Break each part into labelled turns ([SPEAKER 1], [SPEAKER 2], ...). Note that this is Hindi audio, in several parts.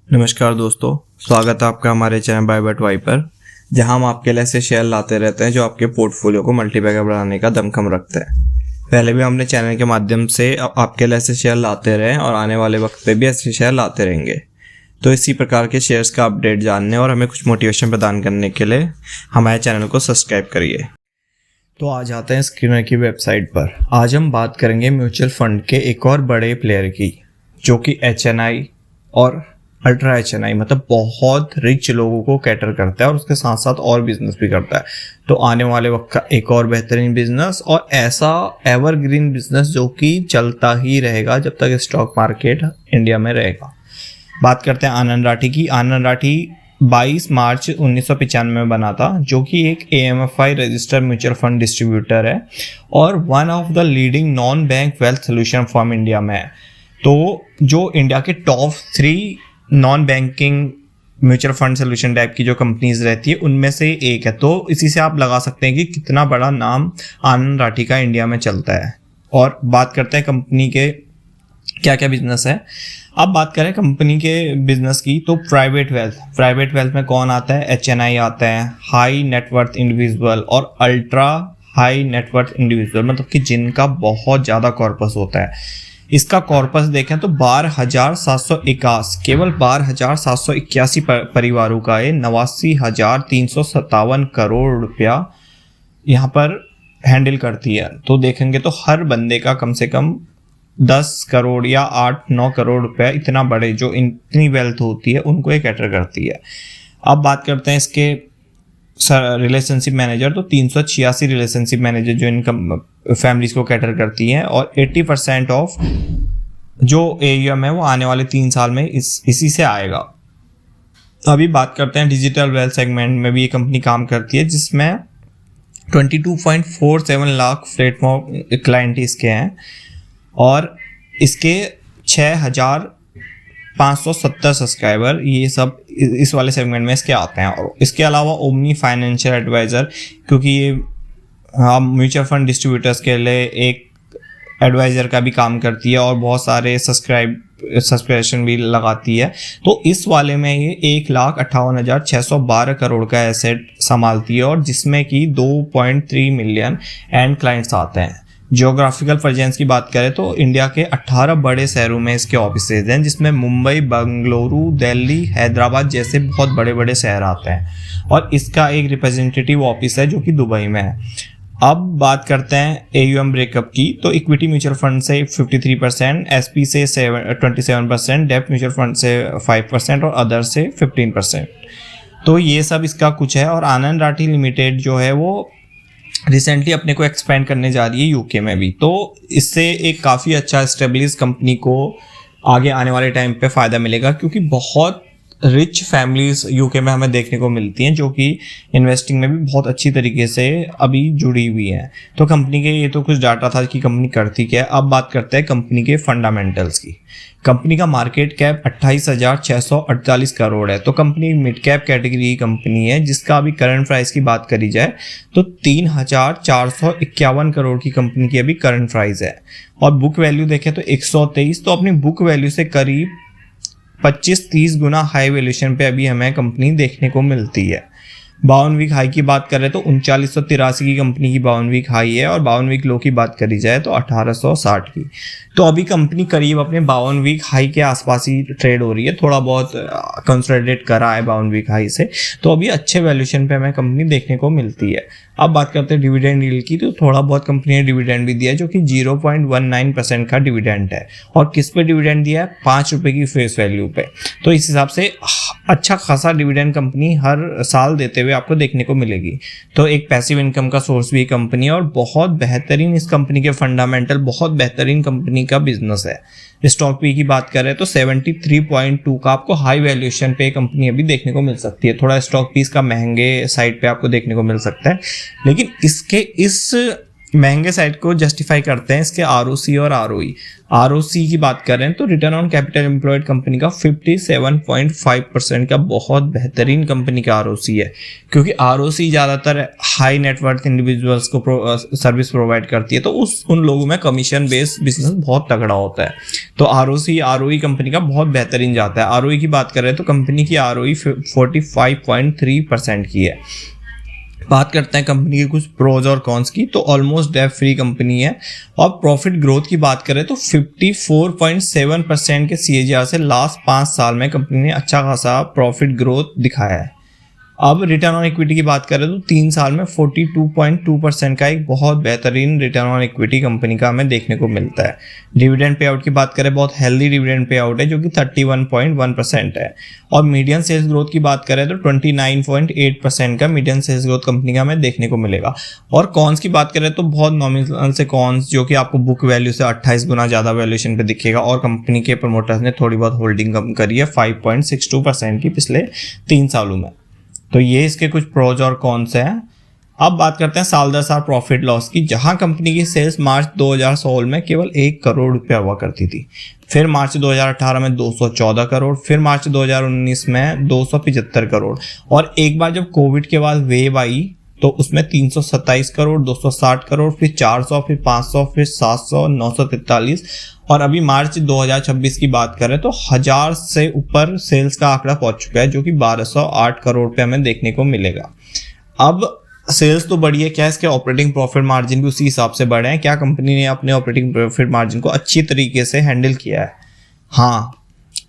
[SPEAKER 1] नमस्कार दोस्तों, स्वागत है आपका हमारे चैनल बाय बट वाई पर, जहां हम आपके लिए ऐसे शेयर लाते रहते हैं जो आपके पोर्टफोलियो को मल्टीबैगर बनाने का दमखम रखते हैं। पहले भी हमने चैनल के माध्यम से आपके लिए ऐसे शेयर लाते रहे और आने वाले वक्त पे भी ऐसे शेयर लाते रहेंगे। तो इसी प्रकार के शेयर्स का अपडेट जानने और हमें कुछ मोटिवेशन प्रदान करने के लिए हमारे चैनल को सब्सक्राइब करिए। तो आज आते हैं स्क्रीनर की वेबसाइट पर। आज हम बात करेंगे म्यूचुअल फंड के एक और बड़े प्लेयर की, जो कि HNI और अल्ट्रा HNI, मतलब बहुत रिच लोगों को कैटर करता है और उसके साथ साथ और बिजनेस भी करता है। तो आने वाले वक्त का एक और बेहतरीन बिजनेस और ऐसा एवरग्रीन बिजनेस जो कि चलता ही रहेगा जब तक स्टॉक मार्केट इंडिया में रहेगा। बात करते हैं आनंद राठी की। आनंद राठी 22 मार्च 1995 में बना था, जो कि एक AMFI registered mutual fund distributor है और one of the leading non bank wealth solution firm India में है। तो जो इंडिया के top 3 non banking mutual fund solution type की जो कंपनीज रहती है उनमें से एक है। तो इसी से आप लगा सकते हैं कि कितना बड़ा नाम आनंद राठी का इंडिया में चलता है। और बात करते हैं कंपनी के क्या क्या बिजनेस है। अब बात करें कंपनी के बिजनेस की, तो प्राइवेट वेल्थ में कौन आता है? HNI आता है, हाई नेटवर्थ इंडिविजुअल और अल्ट्रा हाई नेटवर्थ इंडिविजुअल, मतलब कि जिनका बहुत ज़्यादा कॉर्पस होता है। इसका कॉर्पस देखें तो 12,781, केवल 12,781 परिवारों का है। 89,357 करोड़ रुपया यहाँ पर हैंडल करती है। तो देखेंगे तो हर बंदे का कम से कम 10 करोड़ या 8-9 करोड़ रुपया, इतना बड़े जो इतनी वेल्थ होती है उनको ये कैटर करती है। अब बात करते हैं इसके रिलेशनशिप मैनेजर। तो 386 रिलेशनशिप मैनेजर जो इनकम फैमिलीज को कैटर करती हैं और 80% ऑफ जो AUM है वो आने वाले 3 साल में इसी से आएगा। अभी बात करते हैं डिजिटल वेल्थ सेगमेंट में भी ये कंपनी काम करती है, जिसमें 22.47 लाख प्लेटफॉर्म क्लाइंट इसके हैं और इसके 6,570 सब्सक्राइबर, ये सब इस वाले सेगमेंट में इसके आते हैं। और इसके अलावा ओमनी फाइनेंशियल एडवाइज़र, क्योंकि ये म्यूचुअल फंड डिस्ट्रीब्यूटर्स के लिए एक एडवाइज़र का भी काम करती है और बहुत सारे सब्सक्रिप्शन भी लगाती है। तो इस वाले में ये 1,58,612 करोड़ का एसेट संभालती है और जिसमें कि 2.3 मिलियन एंड क्लाइंट्स आते हैं। जियोग्राफिकल प्रेजेंस की बात करें तो इंडिया के 18 बड़े शहरों में इसके ऑफिसेज हैं, जिसमें मुंबई, बेंगलुरु, दिल्ली, हैदराबाद जैसे बहुत बड़े बड़े शहर आते हैं। और इसका एक रिप्रेजेंटेटिव ऑफिस है जो कि दुबई में है। अब बात करते हैं AUM ब्रेकअप की। तो इक्विटी म्यूचुअल फंड से 53%, SP से 27%, डेब्ट म्यूचुअल फंड से 5% और अदर से 15%। तो ये सब इसका कुछ है। और आनंद राठी लिमिटेड जो है वो रिसेंटली अपने को एक्सपेंड करने जा रही है UK में भी। तो इससे एक काफ़ी अच्छा एस्टेब्लिश कंपनी को आगे आने वाले टाइम पे फ़ायदा मिलेगा, क्योंकि बहुत रिच फैमिलीज UK में हमें देखने को मिलती हैं जो कि इन्वेस्टिंग में भी बहुत अच्छी तरीके से अभी जुड़ी हुई हैं। तो कंपनी के ये तो कुछ डाटा था कि कंपनी करती क्या है। अब बात करते हैं कंपनी के फंडामेंटल्स की। कंपनी का मार्केट कैप 28,648 करोड़ है। तो कंपनी मिड कैप कैटेगरी की कंपनी है, जिसका अभी करंट प्राइस की बात करी जाए तो 3,451 करोड़ की कंपनी की अभी करंट प्राइस है। और बुक वैल्यू देखें तो 123, तो अपनी बुक वैल्यू से करीब 25-30 गुना हाई वैल्यूएशन पे अभी हमें कंपनी देखने को मिलती है। 52 वीक हाई की बात करें तो 3983 की कंपनी की 52 वीक हाई है और 52 वीक लो की बात करी जाए तो 1860 की। तो अभी कंपनी करीब अपने 52 वीक हाई के आसपास ही ट्रेड हो रही है, थोड़ा बहुत कंसोलिडेट करा है 52 वीक हाई से। तो अभी अच्छे वैल्यूएशन पे हमें कंपनी देखने को मिलती है। अब बात करते हैं डिविडेंड यील्ड की। तो थोड़ा बहुत कंपनी ने डिविडेंड भी दिया है, जो कि 0.19% का डिविडेंड है। और किस पे डिविडेंड दिया है? 5 रुपये की फेस वैल्यू पे। तो इस हिसाब से अच्छा खासा डिविडेंड कंपनी हर साल देते हुए आपको देखने को मिलेगी। तो एक पैसिव इनकम का सोर्स भी कंपनी है और बहुत बेहतरीन इस कंपनी के फंडामेंटल, बहुत बेहतरीन कंपनी का बिजनेस है। स्टॉक पी की बात करें तो 73.2 का आपको हाई वैल्यूएशन पे कंपनी अभी देखने को मिल सकती है। थोड़ा स्टॉक पीस का महंगे साइड पे आपको देखने को मिल सकता है, लेकिन इसके इस महंगे साइड को जस्टिफाई करते हैं इसके आरओसी और आरओई। आरओसी की बात करें तो return on capital employed company का 57.5% का बहुत बेहतरीन कंपनी का आरओसी है, क्योंकि आरओसी ज़्यादातर हाई नेटवर्थ इंडिविजुअल्स को सर्विस प्रोवाइड करती है, तो उन लोगों में कमीशन बेस्ड बिजनेस बहुत तगड़ा होता है। तो आरओसी आरओई कंपनी का बहुत बेहतरीन जाता है। आरओई की बात करें तो कंपनी की आरओई 45.3% की है। बात करते हैं कंपनी के कुछ प्रोज और कॉन्स की, तो ऑलमोस्ट डेट फ्री कंपनी है। और प्रॉफिट ग्रोथ की बात करें तो 54.7% के CAGR से लास्ट 5 साल में कंपनी ने अच्छा खासा प्रॉफिट ग्रोथ दिखाया है। अब रिटर्न ऑन इक्विटी की बात करें तो 3 साल में 42.2% का एक बहुत बेहतरीन रिटर्न ऑन इक्विटी कंपनी का हमें देखने को मिलता है। डिविडेंड पे आउट की बात करें, बहुत हेल्दी डिविडेंड पे आउट है जो कि 31.1% है। और मीडियम सेल्स ग्रोथ की बात करें तो 29.8% का मीडियम सेल्स ग्रोथ कंपनी का हमें देखने को मिलेगा। और कॉन्स की बात करें तो बहुत नॉमिनल से कॉन्स, जो कि आपको बुक वैल्यू से 28 गुना ज़्यादा वैल्यूएशन पे दिखेगा। और कंपनी के प्रमोटर्स ने थोड़ी बहुत होल्डिंग कम करी है 5.62% की पिछले 3 सालों में। तो ये इसके कुछ प्रोज और कॉन्स हैं। अब बात करते हैं साल दर साल प्रॉफिट लॉस की, जहां कंपनी की सेल्स मार्च 2016 में केवल 1 करोड़ रुपया हुआ करती थी, फिर मार्च 2018 में 214 करोड़, फिर मार्च 2019 में 275 करोड़, और एक बार जब कोविड के बाद वेव आई तो उसमें 327 करोड़, 260 करोड़, फिर 400, फिर 500, फिर 700, 943, और अभी मार्च 2026 की बात करें तो 1000 से ऊपर सेल्स का आंकड़ा पहुंच चुका है, जो कि 1208 करोड़ पे हमें देखने को मिलेगा। अब सेल्स तो बढ़ी है, क्या इसके ऑपरेटिंग प्रॉफिट मार्जिन भी उसी हिसाब से बढ़े हैं? क्या कंपनी ने अपने ऑपरेटिंग प्रॉफिट मार्जिन को अच्छी तरीके से हैंडल किया है? हाँ,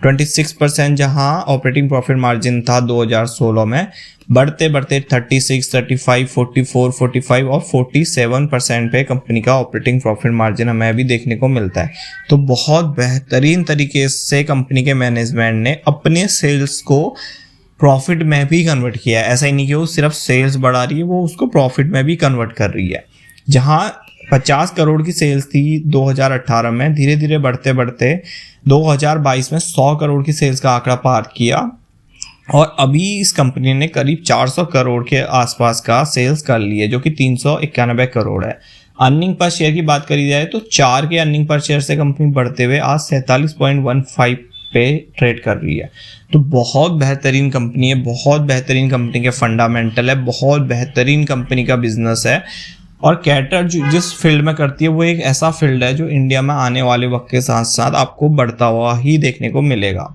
[SPEAKER 1] 26% जहां ऑपरेटिंग प्रॉफिट मार्जिन था 2016 में, बढ़ते बढ़ते 36, 35, 44, 45 और 47% पे कंपनी का ऑपरेटिंग प्रॉफिट मार्जिन हमें अभी देखने को मिलता है। तो बहुत बेहतरीन तरीके से कंपनी के मैनेजमेंट ने अपने सेल्स को प्रॉफिट में भी कन्वर्ट किया है। ऐसा ही नहीं कि वो सिर्फ सेल्स बढ़ा रही है, वो उसको प्रॉफिट में भी कन्वर्ट कर रही है। जहां 50 करोड़ की सेल्स थी 2018 में, धीरे धीरे बढ़ते बढ़ते 2022 में 100 करोड़ की सेल्स का आंकड़ा पार किया, और अभी इस कंपनी ने करीब 400 करोड़ के आसपास का सेल्स कर ली है, जो कि 391 करोड़ है। अर्निंग पर शेयर की बात करी जाए तो 4 के अर्निंग पर शेयर से कंपनी बढ़ते हुए आज 47.15 पे ट्रेड कर रही है। तो बहुत बेहतरीन कंपनी है, बहुत बेहतरीन कंपनी के फंडामेंटल है, बहुत बेहतरीन कंपनी का बिजनेस है। और कैटर जिस फील्ड में करती है वो एक ऐसा फील्ड है जो इंडिया में आने वाले वक्त के साथ साथ आपको बढ़ता हुआ ही देखने को मिलेगा।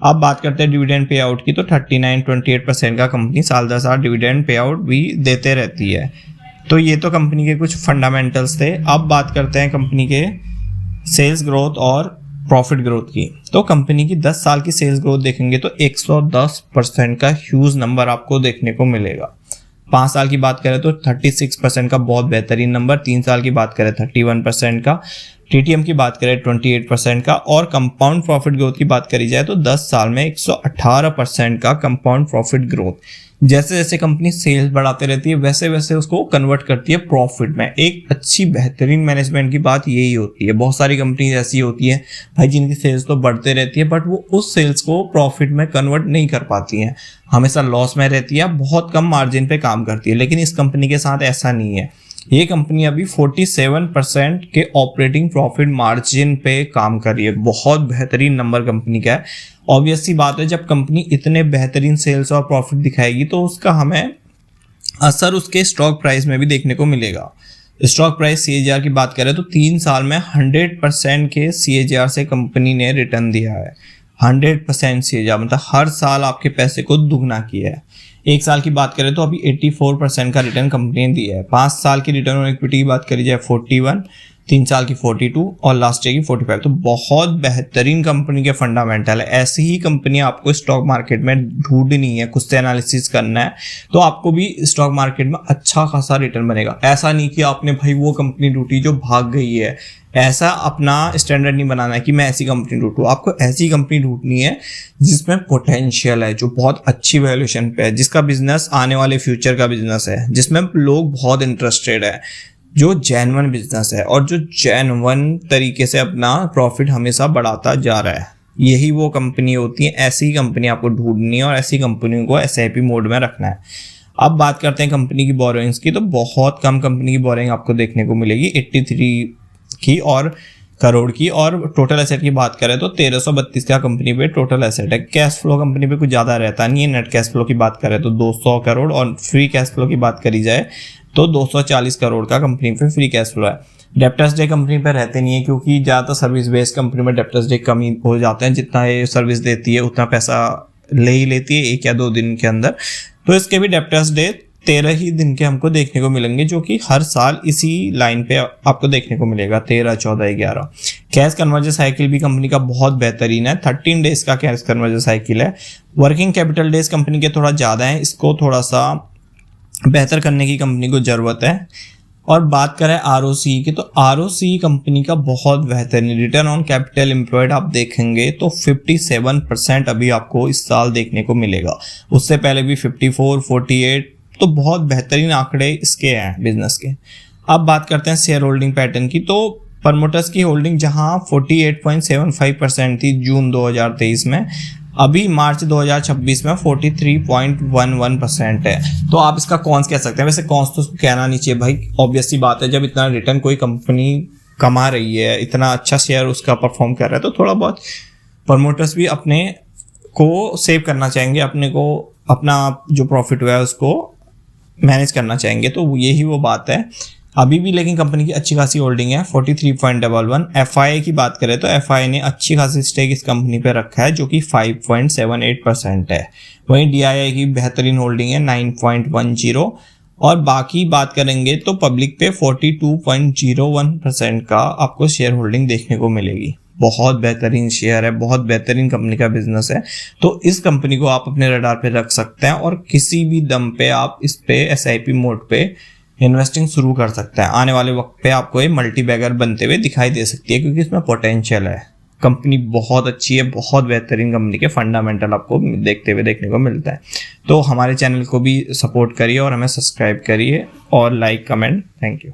[SPEAKER 1] अब बात करते हैं डिविडेंड पे आउट की, तो 39.28% का कंपनी साल दर साल डिविडेंड पे आउट भी देते रहती है। तो ये तो कंपनी के कुछ फंडामेंटल्स थे। अब बात करते हैं कंपनी के सेल्स ग्रोथ और प्रॉफिट ग्रोथ की। तो कंपनी की 10 साल की सेल्स ग्रोथ देखेंगे तो 110% का ह्यूज नंबर आपको देखने को मिलेगा। 5 साल की बात करें तो 36% का बहुत बेहतरीन नंबर, 3 साल की बात करें 31% का, TTM की बात करें 28% का, और कंपाउंड प्रॉफिट ग्रोथ की बात करी जाए तो 10 साल में 118% का कंपाउंड प्रॉफिट ग्रोथ। जैसे जैसे कंपनी सेल्स बढ़ाते रहती है वैसे वैसे उसको कन्वर्ट करती है प्रॉफिट में। एक अच्छी बेहतरीन मैनेजमेंट की बात यही होती है। बहुत सारी कंपनी ऐसी होती है भाई जिनकी सेल्स तो बढ़ते रहती है, बट वो उस सेल्स को प्रॉफिट में कन्वर्ट नहीं कर पाती हैं, हमेशा लॉस में रहती है, बहुत कम मार्जिन पे काम करती है। लेकिन इस कंपनी के साथ ऐसा नहीं है। ये कंपनी अभी 47% के ऑपरेटिंग प्रॉफिट मार्जिन पे काम कर रही है। बहुत बेहतरीन नंबर कंपनी का है। ऑब्वियस सी बात है, जब कंपनी इतने बेहतरीन सेल्स और प्रॉफिट दिखाएगी तो उसका हमें असर उसके स्टॉक प्राइस में भी देखने को मिलेगा। स्टॉक प्राइस CAGR की बात करें तो 3 साल में 100% के CAGR से कंपनी ने रिटर्न दिया है। 100% CAGR मतलब हर साल आपके पैसे को दुगना किया है। 1 साल की बात करें तो अभी 84% का रिटर्न कंपनी ने दिया है। 5 साल की रिटर्न ऑन इक्विटी की बात करी जाए 41, 3 साल की 42 और लास्ट ईयर की 45। तो बहुत बेहतरीन कंपनी के फंडामेंटल है। ऐसी ही कंपनी आपको स्टॉक मार्केट में ढूंढनी है, कुछ से एनालिसिस करना है, तो आपको भी स्टॉक मार्केट में अच्छा खासा रिटर्न बनेगा। ऐसा नहीं कि आपने भाई वो कंपनी ढूंढी जो भाग गई है। ऐसा अपना स्टैंडर्ड नहीं बनाना है कि मैं ऐसी कंपनी ढूंढूं। आपको ऐसी कंपनी ढूंढनी है जिसमें पोटेंशियल है, जो बहुत अच्छी वैल्यूएशन पे है, जिसका बिजनेस आने वाले फ्यूचर का बिजनेस है, जिसमें लोग बहुत इंटरेस्टेड है, जो जेन्युइन बिजनेस है और जो जेन्युइन तरीके से अपना प्रॉफिट हमेशा बढ़ाता जा रहा है। यही वो कंपनी होती है। ऐसी कंपनी आपको ढूंढनी है और ऐसी कंपनियों को SIP मोड में रखना है। अब बात करते हैं कंपनी की बोरोइंग्स की, तो बहुत कम कंपनी की बोरोइंग आपको देखने को मिलेगी, 83 की और करोड़ की। और टोटल एसेट की बात करें तो 1332 का कंपनी पे टोटल एसेट है। कैश फ्लो कंपनी पे कुछ ज़्यादा रहता नहीं है। नेट कैश फ्लो की बात करें तो 200 करोड़ और फ्री कैश फ्लो की बात करी जाए तो 240 करोड़ का कंपनी पे फ्री कैश फ्लो है। डेप्टर्स डे कंपनी पे रहते नहीं है क्योंकि ज़्यादातर सर्विस बेस्ड कंपनी में डेप्टर्स डे कम ही हो जाते हैं। जितना ये सर्विस देती है उतना पैसा ले ही लेती है 1 या 2 दिन के अंदर। तो इसके भी डेप्टर्स डे 13 ही दिन के हमको देखने को मिलेंगे, जो कि हर साल इसी लाइन पे आपको देखने को मिलेगा, 13, 14, 11। कैश कन्वर्जन साइकिल भी कंपनी का बहुत बेहतरीन है, 13 डेज का कैश कन्वर्जन साइकिल है। वर्किंग कैपिटल डेज कंपनी के थोड़ा ज़्यादा है, इसको थोड़ा सा बेहतर करने की कंपनी को ज़रूरत है। और बात करें ROC की, तो ROC कंपनी का बहुत बेहतरीन, रिटर्न ऑन कैपिटल एम्प्लॉयड आप देखेंगे तो 57% अभी आपको इस साल देखने को मिलेगा। उससे पहले भी 54, 48, तो बहुत बेहतरीन आंकड़े इसके हैं बिजनेस के। अब बात करते हैं शेयर होल्डिंग पैटर्न की, तो प्रमोटर्स की होल्डिंग जहां 48.75% थी जून 2023 में, अभी मार्च 2026 में 43.11% है। तो आप इसका कॉन्स कह सकते हैं। वैसे कॉन्स तो कहना नहीं चाहिए भाई, ऑब्वियस सी बात है, जब इतना रिटर्न कोई कंपनी कमा रही है, इतना अच्छा शेयर उसका परफॉर्म कर रहा है, तो थोड़ा बहुत प्रमोटर्स भी अपने को सेव करना चाहेंगे, अपने को अपना जो प्रॉफिट हुआ है उसको मैनेज करना चाहेंगे। तो यही वो बात है अभी भी। लेकिन कंपनी की अच्छी खासी होल्डिंग है, 43.11। FIA की बात करें तो FIA ने अच्छी खासी स्टेक इस कंपनी पे रखा है, जो कि 5.78% है। वहीं DII की बेहतरीन होल्डिंग है 9.10। और बाकी बात करेंगे तो पब्लिक पे 42.01% का आपको शेयर होल्डिंग देखने को मिलेगी। बहुत बेहतरीन शेयर है, बहुत बेहतरीन कंपनी का बिजनेस है। तो इस कंपनी को आप अपने रडार पे रख सकते हैं और किसी भी दम पे आप इस पे SIP मोड पे इन्वेस्टिंग शुरू कर सकते हैं। आने वाले वक्त पे आपको ये मल्टी बैगर बनते हुए दिखाई दे सकती है, क्योंकि इसमें पोटेंशियल है। कंपनी बहुत अच्छी है, बहुत बेहतरीन कंपनी के फंडामेंटल आपको देखते हुए देखने को मिलता है। तो हमारे चैनल को भी सपोर्ट करिए और हमें सब्सक्राइब करिए और लाइक, कमेंट। Thank you.